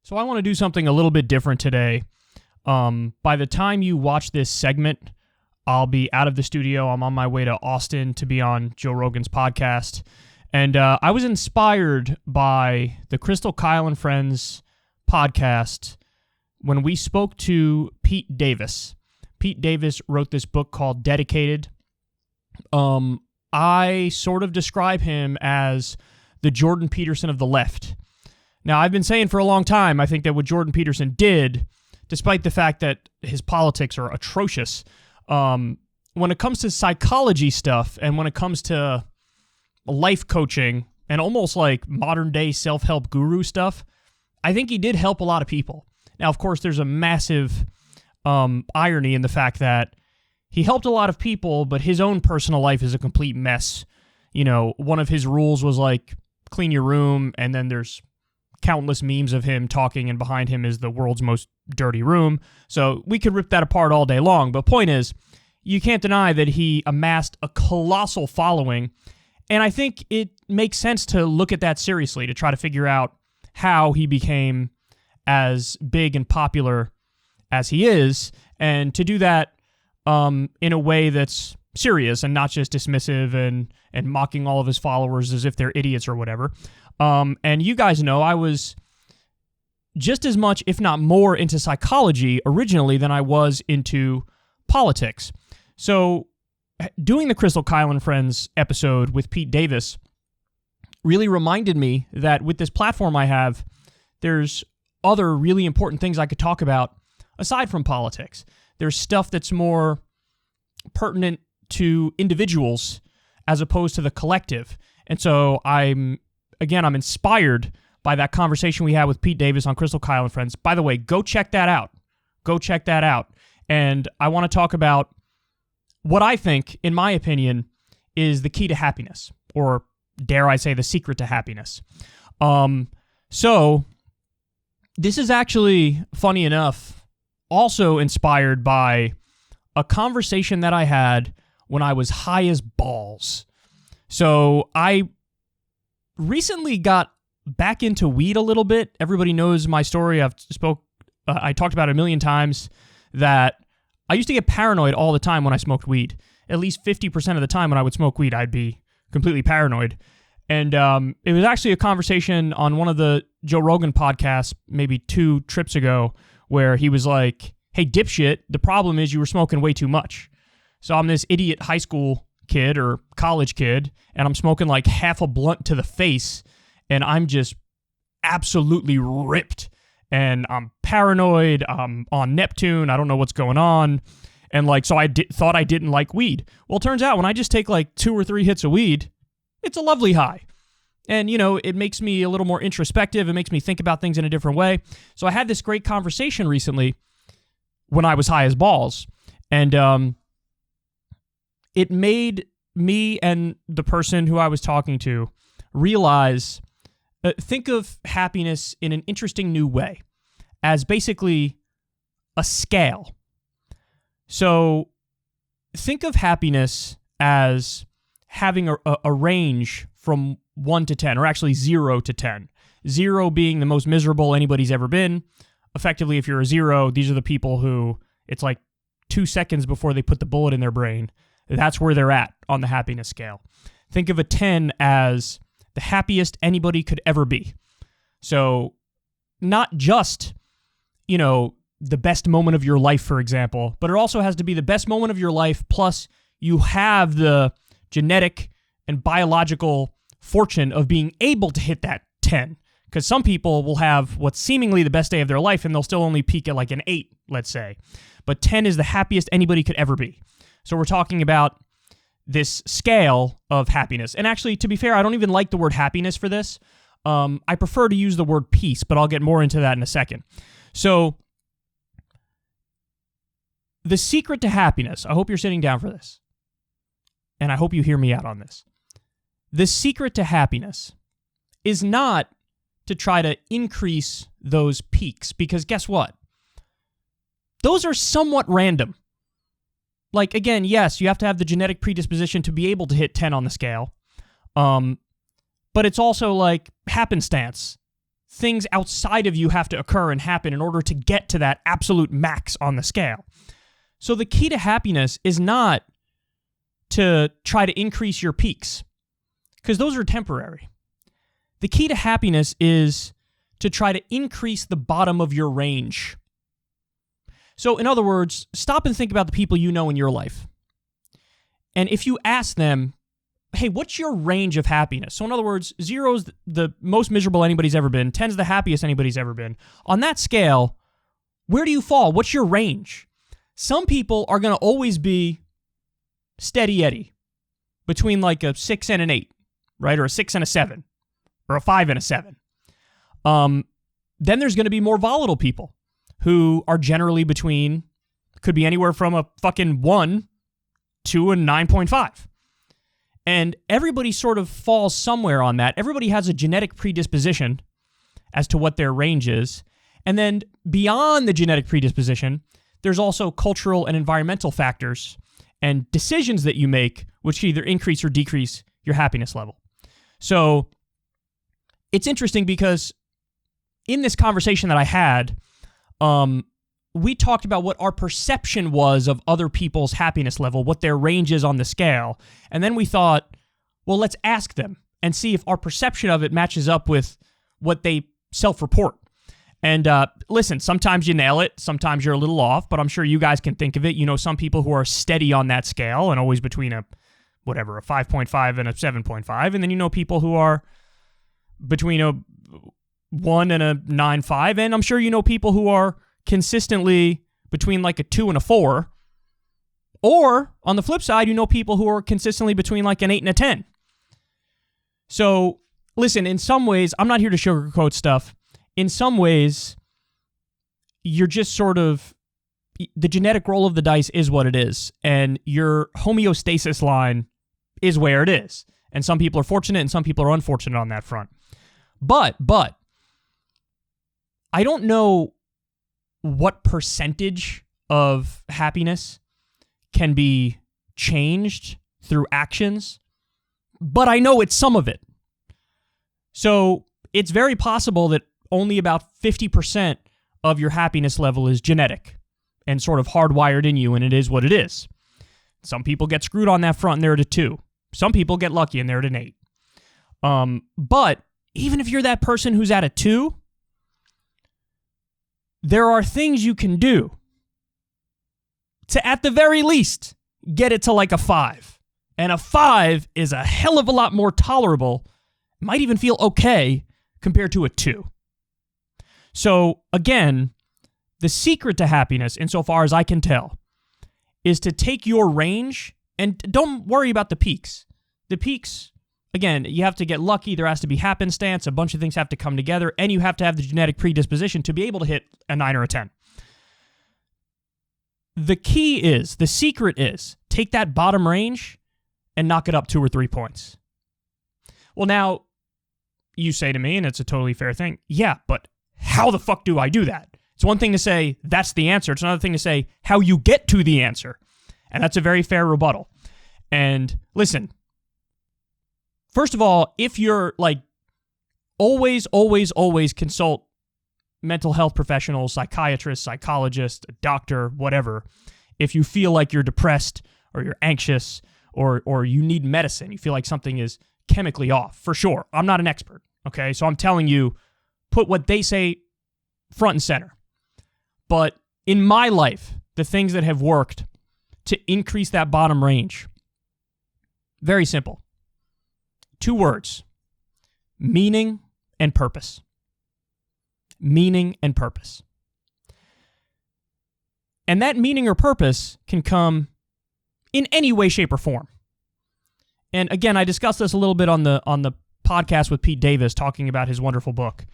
So I want to do something a little bit different today. By the time you watch this segment, I'll be out of the studio. I'm on my way to Austin to be on Joe Rogan's podcast. And I was inspired by the Crystal Kyle and Friends podcast when we spoke to Pete Davis. Pete Davis wrote this book called Dedicated. I sort of describe him as the Jordan Peterson of the left. Now, I've been saying for a long time, I think that what Jordan Peterson did, despite the fact that his politics are atrocious, when it comes to psychology stuff and when it comes to life coaching and almost like modern-day self-help guru stuff, I think he did help a lot of people. Now, of course, there's a massive irony in the fact that he helped a lot of people, but his own personal life is a complete mess. You know, one of his rules was like, clean your room, and then there's countless memes of him talking, and behind him is the world's most dirty room. So we could rip that apart all day long, but point is, you can't deny that he amassed a colossal following, and I think it makes sense to look at that seriously, to try to figure out how he became as big and popular as he is, and to do that in a way that's serious and not just dismissive and mocking all of his followers as if they're idiots or whatever. And you guys know I was just as much, if not more, into psychology originally than I was into politics. So doing the Crystal Kyle and Friends episode with Pete Davis really reminded me that with this platform I have, there's other really important things I could talk about aside from politics. There's stuff that's more pertinent to individuals as opposed to the collective. And so I'm inspired by that conversation we had with Pete Davis on Crystal Kyle and Friends. By the way, go check that out. Go check that out. And I want to talk about what I think, in my opinion, is the key to happiness, or dare I say the secret to happiness. So this is actually, funny enough, also inspired by a conversation that I had when I was high as balls. So I recently got back into weed a little bit. Everybody knows my story. I talked about it a million times that I used to get paranoid all the time when I smoked weed. At least 50% of the time when I would smoke weed, I'd be completely paranoid. And it was actually a conversation on one of the Joe Rogan podcasts maybe 2 trips ago where he was like, hey, dipshit, the problem is you were smoking way too much. So I'm this idiot high school kid or college kid, and I'm smoking like half a blunt to the face, and I'm just absolutely ripped. And I'm paranoid, I'm on Neptune, I don't know what's going on. And like, so I thought I didn't like weed. Well, it turns out when I just take like 2 or 3 hits of weed, it's a lovely high. And, you know, it makes me a little more introspective. It makes me think about things in a different way. So I had this great conversation recently when I was high as balls. And it made me and the person who I was talking to realize, think of happiness in an interesting new way, as basically a scale. So think of happiness as having a range from 1 to 10, or actually 0 to 10. 0 being the most miserable anybody's ever been. Effectively, if you're a 0, these are the people who it's like 2 seconds before they put the bullet in their brain. That's where they're at on the happiness scale. Think of a 10 as the happiest anybody could ever be. So not just, you know, the best moment of your life, for example, but it also has to be the best moment of your life, plus you have the genetic and biological fortune of being able to hit that 10. Because some people will have what's seemingly the best day of their life and they'll still only peak at like an 8, let's say. But 10 is the happiest anybody could ever be. So we're talking about this scale of happiness. And actually, to be fair, I don't even like the word happiness for this. I prefer to use the word peace, but I'll get more into that in a second. So the secret to happiness, I hope you're sitting down for this, and I hope you hear me out on this. The secret to happiness is not to try to increase those peaks, because guess what? Those are somewhat random. Like, again, yes, you have to have the genetic predisposition to be able to hit 10 on the scale, but it's also like happenstance. things outside of you have to occur and happen in order to get to that absolute max on the scale. So the key to happiness is not to try to increase your peaks, because those are temporary. The key to happiness is to try to increase the bottom of your range. So in other words, stop and think about the people you know in your life. And if you ask them, hey, what's your range of happiness? So in other words, 0's the most miserable anybody's ever been, 10's the happiest anybody's ever been. On that scale, where do you fall? What's your range? Some people are going to always be steady Eddie, between like a 6 and an 8, right? Or a 6 and a 7, or a 5 and a 7. Then there's going to be more volatile people who are generally between, could be anywhere from a fucking 1 to a 9.5. And everybody sort of falls somewhere on that. Everybody has a genetic predisposition as to what their range is. And then beyond the genetic predisposition, there's also cultural and environmental factors and decisions that you make which either increase or decrease your happiness level. So it's interesting because in this conversation that I had, we talked about what our perception was of other people's happiness level, what their range is on the scale. And then we thought, well, let's ask them and see if our perception of it matches up with what they self-report. And listen, sometimes you nail it, sometimes you're a little off, but I'm sure you guys can think of it. You know, some people who are steady on that scale and always between a 5.5 and a 7.5. And then you know people who are between a 1 and a 9.5. And I'm sure you know people who are consistently between like a 2 and a 4. Or on the flip side, you know people who are consistently between like an 8 and a 10. So listen, in some ways, I'm not here to sugarcoat stuff. In some ways, you're just sort of, the genetic roll of the dice is what it is. And your homeostasis line is where it is. And some people are fortunate and some people are unfortunate on that front. But, I don't know what percentage of happiness can be changed through actions, but I know it's some of it. So it's very possible that only about 50% of your happiness level is genetic and sort of hardwired in you, and it is what it is. Some people get screwed on that front and they're at a 2. Some people get lucky and they're at an 8. But even if you're that person who's at a 2, there are things you can do to, at the very least, get it to like a 5. And a 5 is a hell of a lot more tolerable, might even feel okay, compared to a 2. So, again, the secret to happiness, insofar as I can tell, is to take your range and don't worry about the peaks. The peaks, again, you have to get lucky. There has to be happenstance. A bunch of things have to come together, and you have to have the genetic predisposition to be able to hit a 9 or a 10. The key is, the secret is, take that bottom range and knock it up 2 or 3 points. Well, now, you say to me, and it's a totally fair thing, yeah, but how the fuck do I do that? It's one thing to say, that's the answer. It's another thing to say, how you get to the answer. And that's a very fair rebuttal. And listen, first of all, if you're like, always consult mental health professionals, psychiatrists, psychologists, a doctor, whatever. If you feel like you're depressed or you're anxious or you need medicine, you feel like something is chemically off, for sure. I'm not an expert, okay? So I'm telling you, put what they say front and center. But in my life, the things that have worked to increase that bottom range, very simple. 2 words: meaning and purpose. Meaning and purpose. And that meaning or purpose can come in any way, shape, or form. And again, I discussed this a little bit on the podcast with Pete Davis, talking about his wonderful book.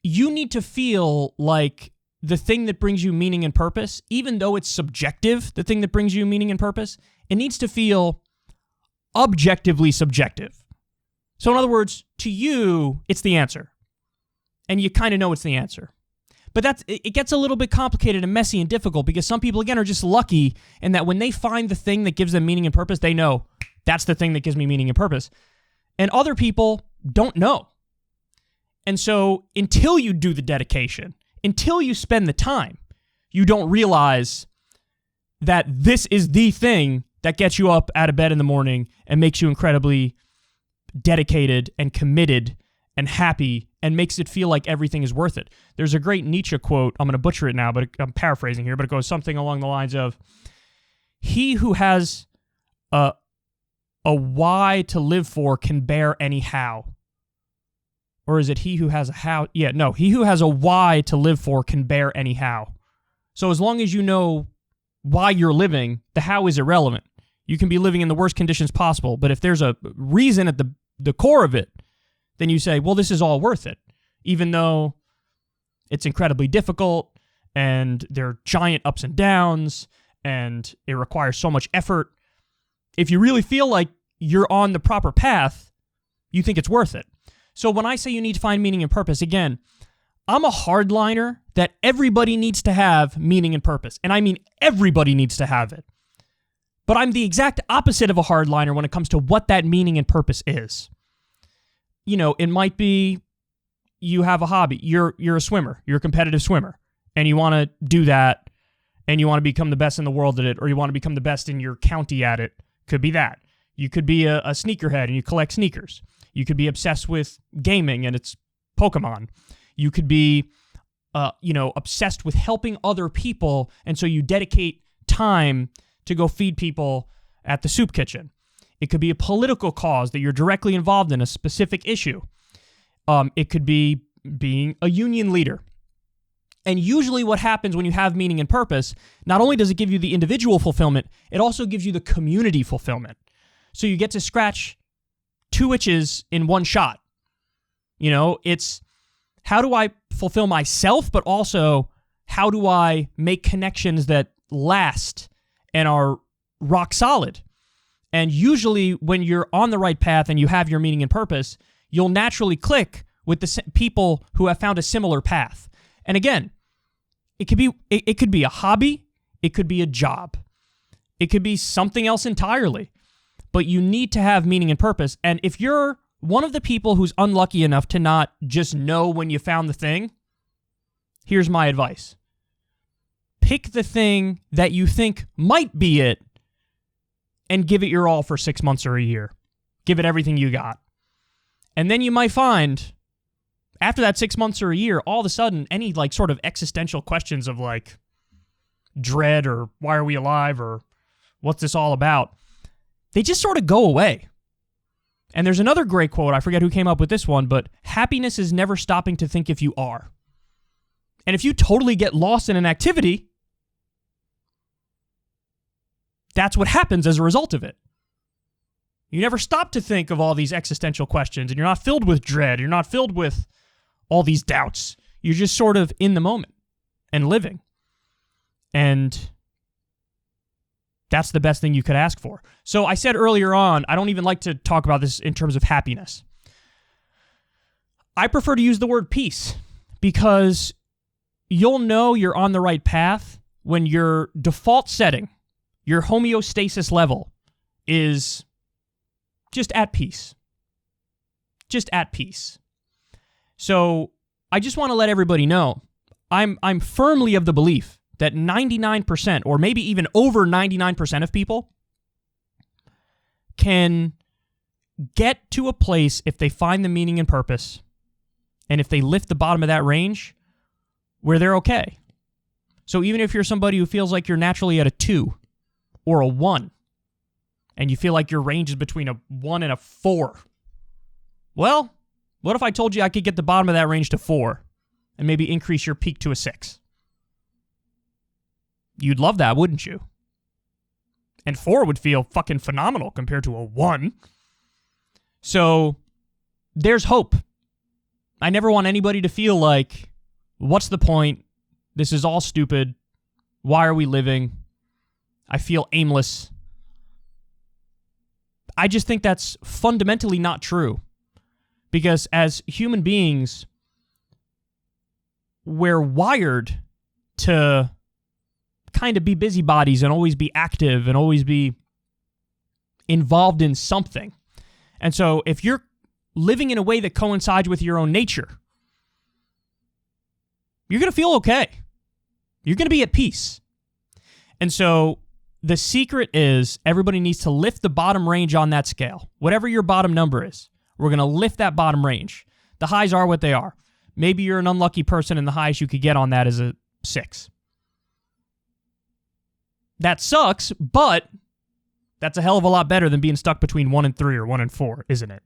You need to feel like the thing that brings you meaning and purpose, even though it's subjective, the thing that brings you meaning and purpose, it needs to feel objectively subjective. So in other words, to you, it's the answer. And you kind of know it's the answer. But it gets a little bit complicated and messy and difficult because some people, again, are just lucky in that when they find the thing that gives them meaning and purpose, they know that's the thing that gives me meaning and purpose. And other people don't know. And so until you do the dedication, until you spend the time, you don't realize that this is the thing that gets you up out of bed in the morning and makes you incredibly dedicated and committed and happy and makes it feel like everything is worth it. There's a great Nietzsche quote. I'm going to butcher it now, but I'm paraphrasing here, but it goes something along the lines of, he who has a why to live for can bear any how. Or is it he who has a how? Yeah, no, he who has a why to live for can bear any how. So as long as you know why you're living, the how is irrelevant. You can be living in the worst conditions possible, but if there's a reason at the core of it, then you say, well, this is all worth it, even though it's incredibly difficult and there are giant ups and downs and it requires so much effort. If you really feel like you're on the proper path, you think it's worth it. So when I say you need to find meaning and purpose, again, I'm a hardliner that everybody needs to have meaning and purpose. And I mean everybody needs to have it. But I'm the exact opposite of a hardliner when it comes to what that meaning and purpose is. You know, it might be you have a hobby. You're a swimmer. You're a competitive swimmer. And you want to do that. And you want to become the best in the world at it. Or you want to become the best in your county at it. Could be that. You could be a sneakerhead and you collect sneakers. You could be obsessed with gaming and it's Pokemon. You could be, obsessed with helping other people, and so you dedicate time to go feed people at the soup kitchen. It could be a political cause that you're directly involved in, a specific issue. It could be being a union leader. And usually what happens when you have meaning and purpose, not only does it give you the individual fulfillment, it also gives you the community fulfillment. So you get to scratch 2 itches in one shot. You know, it's how do I fulfill myself, but also how do I make connections that last and are rock solid? And usually when you're on the right path and you have your meaning and purpose, you'll naturally click with the people who have found a similar path. And again, it could be a hobby, it could be a job, it could be something else entirely. But you need to have meaning and purpose. And if you're one of the people who's unlucky enough to not just know when you found the thing, here's my advice. Pick the thing that you think might be it and give it your all for 6 months or a year. Give it everything you got. And then you might find, after that 6 months or a year, all of a sudden, any like sort of existential questions of like dread or why are we alive or what's this all about, they just sort of go away. And there's another great quote, I forget who came up with this one, but happiness is never stopping to think if you are. And if you totally get lost in an activity, that's what happens as a result of it. You never stop to think of all these existential questions, and you're not filled with dread, you're not filled with all these doubts. You're just sort of in the moment and living. And that's the best thing you could ask for. So I said earlier on, I don't even like to talk about this in terms of happiness. I prefer to use the word peace because you'll know you're on the right path when your default setting, your homeostasis level, is just at peace. Just at peace. So I just want to let everybody know, I'm firmly of the belief that 99% or maybe even over 99% of people can get to a place if they find the meaning and purpose and if they lift the bottom of that range where they're okay. So even if you're somebody who feels like you're naturally at a 2 or a 1 and you feel like your range is between a 1 and a 4, well, what if I told you I could get the bottom of that range to 4 and maybe increase your peak to a 6? You'd love that, wouldn't you? And 4 would feel fucking phenomenal compared to a 1. So there's hope. I never want anybody to feel like, what's the point? This is all stupid. Why are we living? I feel aimless. I just think that's fundamentally not true. Because as human beings, we're wired to kind of be busybodies and always be active and always be involved in something. And so if you're living in a way that coincides with your own nature, you're going to feel okay. You're going to be at peace. And so the secret is everybody needs to lift the bottom range on that scale. Whatever your bottom number is, we're going to lift that bottom range. The highs are what they are. Maybe you're an unlucky person and the highest you could get on that is a 6. That sucks, but that's a hell of a lot better than being stuck between 1 and 3 or 1 and 4, isn't it?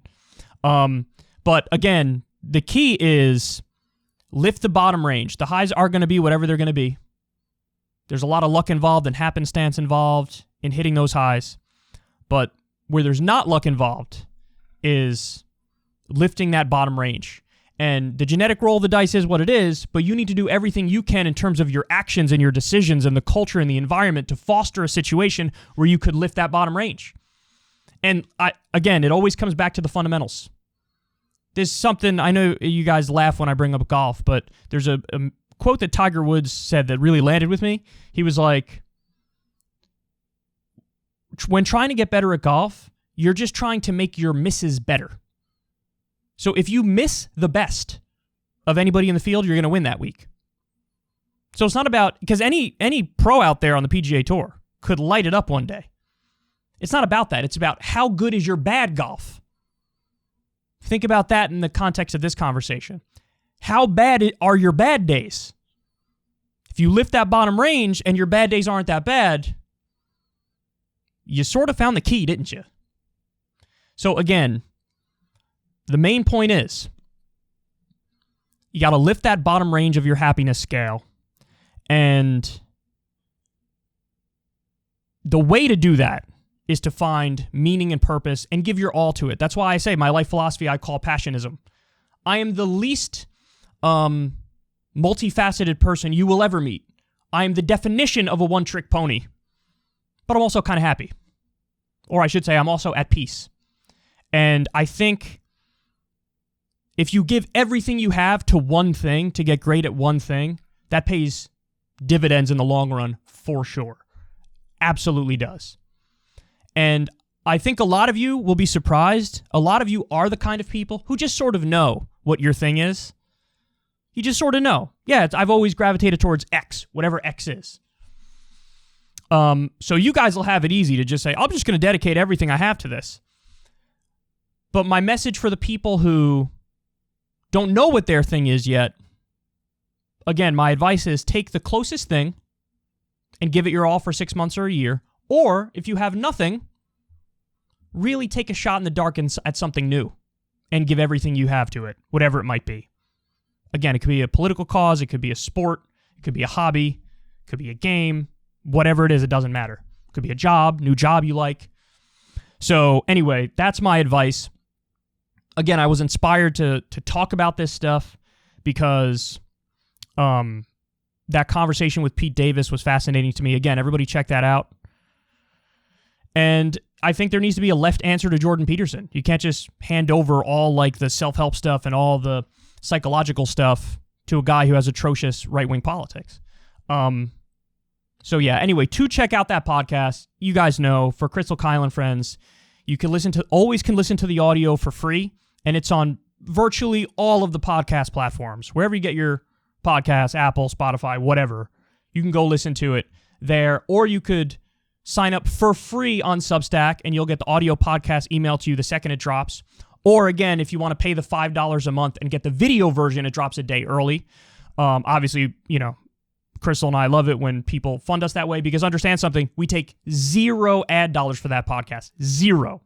But again, the key is lift the bottom range. The highs are going to be whatever they're going to be. There's a lot of luck involved and happenstance involved in hitting those highs. But where there's not luck involved is lifting that bottom range. And the genetic roll of the dice is what it is, but you need to do everything you can in terms of your actions and your decisions and the culture and the environment to foster a situation where you could lift that bottom range. And again, it always comes back to the fundamentals. There's something, I know you guys laugh when I bring up golf, but there's a quote that Tiger Woods said that really landed with me. He was like, when trying to get better at golf, you're just trying to make your misses better. So if you miss the best of anybody in the field, you're going to win that week. So it's not about, because any pro out there on the PGA Tour could light it up one day. It's not about that. It's about how good is your bad golf. Think about that in the context of this conversation. How bad are your bad days? If you lift that bottom range and your bad days aren't that bad, you sort of found the key, didn't you? So again, the main point is you got to lift that bottom range of your happiness scale. And the way to do that is to find meaning and purpose and give your all to it. That's why I say my life philosophy I call passionism. I am the least multifaceted person you will ever meet. I am the definition of a one-trick pony. But I'm also kind of happy. Or I should say I'm also at peace. And I think if you give everything you have to one thing, to get great at one thing, that pays dividends in the long run for sure. Absolutely does. And I think a lot of you will be surprised. A lot of you are the kind of people who just sort of know what your thing is. You just sort of know. Yeah, I've always gravitated towards X, whatever X is. So you guys will have it easy to just say, I'm just going to dedicate everything I have to this. But my message for the people who don't know what their thing is yet, again, my advice is take the closest thing and give it your all for 6 months or a year. Or if you have nothing, really take a shot in the dark at something new and give everything you have to it, whatever it might be. Again, it could be a political cause, it could be a sport, it could be a hobby, it could be a game, whatever it is, it doesn't matter. It could be a job, new job you like. So anyway, that's my advice. Again, I was inspired to talk about this stuff because that conversation with Pete Davis was fascinating to me. Again, everybody check that out. And I think there needs to be a left answer to Jordan Peterson. You can't just hand over all like the self-help stuff and all the psychological stuff to a guy who has atrocious right-wing politics. So yeah, anyway, to check out that podcast, you guys know, for Crystal Kyle and friends, you can listen to the audio for free, and it's on virtually all of the podcast platforms. Wherever you get your podcasts, Apple, Spotify, whatever, you can go listen to it there, or you could sign up for free on Substack, and you'll get the audio podcast emailed to you the second it drops. Or again, if you want to pay the $5 a month and get the video version, it drops a day early. Obviously, you know, Crystal and I love it when people fund us that way because understand something, we take 0 ad dollars for that podcast. 0.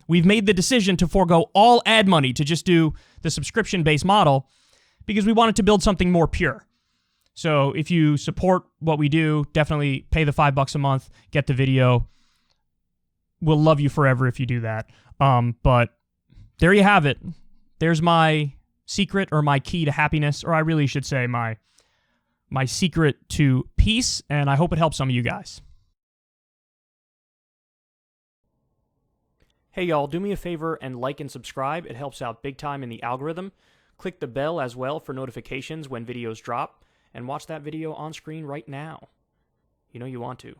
We've made the decision to forego all ad money to just do the subscription-based model because we wanted to build something more pure. So if you support what we do, definitely pay the $5 a month, get the video. We'll love you forever if you do that. But there you have it. There's my secret or my key to happiness, or I really should say my secret to peace, and I hope it helps some of you guys. Hey y'all, do me a favor and like and subscribe. It helps out big time in the algorithm. Click the bell as well for notifications when videos drop, and watch that video on screen right now. You know you want to.